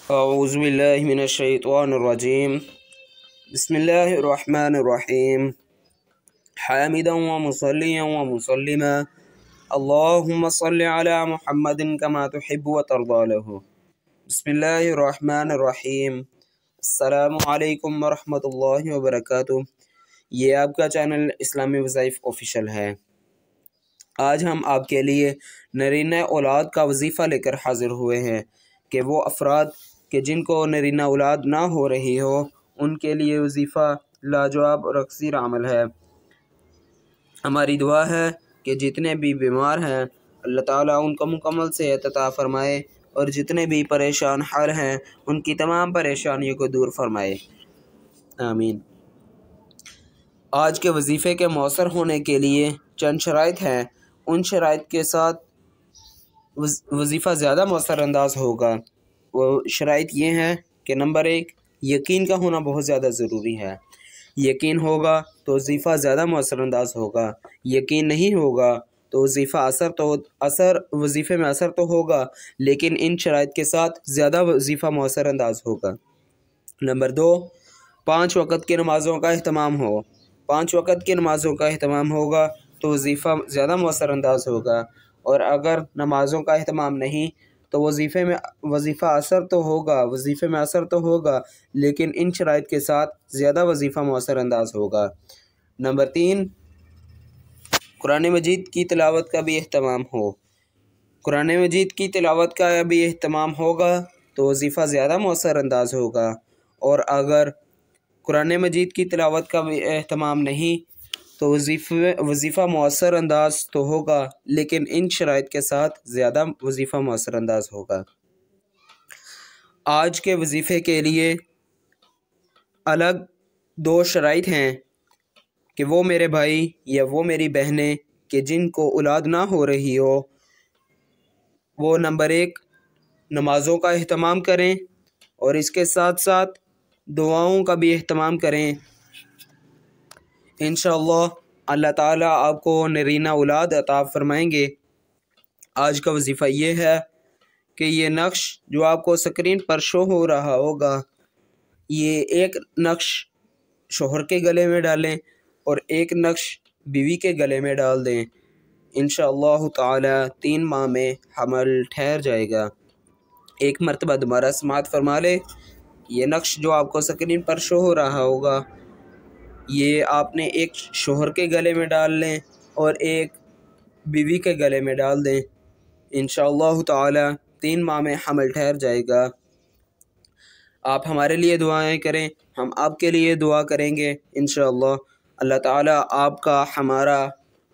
اعوذ باللہ من الشیطان الرجیم بسم اللہ الرحمن الرحیم حامدا ومصلیا ومسلما اللہم صل علی محمد کما تحب وترضى له بسم اللہ الرحمن الرحیم السلام علیکم ورحمۃ اللہ وبرکاتہ۔ یہ آپ کا چینل اسلامی وظائف آفیشیل ہے۔ آج ہم آپ کے لیے نرینہ اولاد کا وظیفہ لے کر حاضر ہوئے ہیں کہ وہ افراد کہ جن کو نرینہ اولاد نہ ہو رہی ہو ان کے لیے وظیفہ لاجواب اور اکثر عمل ہے۔ ہماری دعا ہے کہ جتنے بھی بیمار ہیں اللہ تعالیٰ ان کو مکمل صحت عطا فرمائے، اور جتنے بھی پریشان حال ہیں ان کی تمام پریشانیوں کو دور فرمائے، آمین۔ آج کے وظیفے کے مؤثر ہونے کے لیے چند شرائط ہیں۔ ان شرائط کے ساتھ وظیفہ زیادہ مؤثر انداز ہوگا۔ وہ شرائط یہ ہیں کہ نمبر 1، یقین کا ہونا بہت زیادہ ضروری ہے۔ یقین ہوگا تو وظیفہ زیادہ مؤثر انداز ہوگا، یقین نہیں ہوگا تو وظیفے میں اثر تو ہوگا لیکن ان شرائط کے ساتھ زیادہ وظیفہ مؤثر انداز ہوگا۔ نمبر 2، 5 وقت کی نمازوں کا اہتمام ہو۔ 5 وقت کی نمازوں کا اہتمام ہوگا تو وظیفہ زیادہ مؤثر انداز ہوگا، اور اگر نمازوں کا اہتمام نہیں تو وظیفے میں اثر تو ہوگا لیکن ان شرائط کے ساتھ زیادہ وظیفہ مؤثر انداز ہوگا۔ نمبر 3، قرآن مجید کی تلاوت کا بھی اہتمام ہو۔ قرآن مجید کی تلاوت کا بھی اہتمام ہوگا تو وظیفہ زیادہ مؤثر انداز ہوگا، اور اگر قرآن مجید کی تلاوت کا بھی اہتمام نہیں تو وظیفہ مؤثر انداز تو ہوگا لیکن ان شرائط کے ساتھ زیادہ وظیفہ مؤثر انداز ہوگا۔ آج کے وظیفے کے لیے الگ 2 شرائط ہیں کہ وہ میرے بھائی یا وہ میری بہنیں کہ جن کو اولاد نہ ہو رہی ہو وہ نمبر 1، نمازوں کا اہتمام کریں، اور اس کے ساتھ ساتھ دعاؤں کا بھی اہتمام کریں۔ انشاءاللہ اللہ تعالیٰ آپ کو نرینہ اولاد عطا فرمائیں گے۔ آج کا وظیفہ یہ ہے کہ یہ نقش جو آپ کو سکرین پر شو ہو رہا ہوگا، یہ ایک نقش شوہر کے گلے میں ڈالیں اور ایک نقش بیوی کے گلے میں ڈال دیں۔ انشاءاللہ تعالی 3 ماہ میں حمل ٹھہر جائے گا۔ ایک مرتبہ دوبارہ سماعت فرما لے، یہ نقش جو آپ کو سکرین پر شو ہو رہا ہوگا یہ آپ نے ایک شوہر کے گلے میں ڈال لیں اور ایک بیوی کے گلے میں ڈال دیں۔ انشاءاللہ تعالی 3 ماہ میں حمل ٹھہر جائے گا۔ آپ ہمارے لیے دعائیں کریں، ہم آپ کے لیے دعا کریں گے۔ انشاءاللہ اللہ تعالی آپ کا، ہمارا،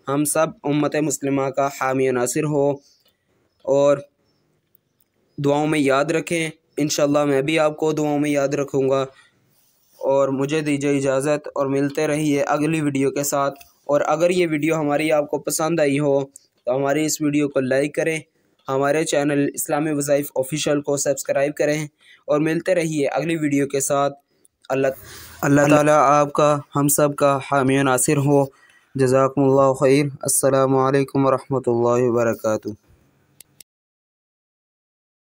ہم سب امت مسلمہ کا حامی و ناصر ہو، اور دعاؤں میں یاد رکھیں۔ انشاءاللہ میں بھی آپ کو دعاؤں میں یاد رکھوں گا، اور مجھے دیجیے اجازت، اور ملتے رہیے اگلی ویڈیو کے ساتھ۔ اور اگر یہ ویڈیو ہماری آپ کو پسند آئی ہو تو ہماری اس ویڈیو کو لائک کریں، ہمارے چینل اسلامی وظائف آفیشیل کو سبسکرائب کریں، اور ملتے رہیے اگلی ویڈیو کے ساتھ۔ اللہ تعالیٰ آپ کا، ہم سب کا حامی و ناصر ہو۔ جزاکم اللہ خیر۔ السلام علیکم ورحمۃ اللہ وبرکاتہ۔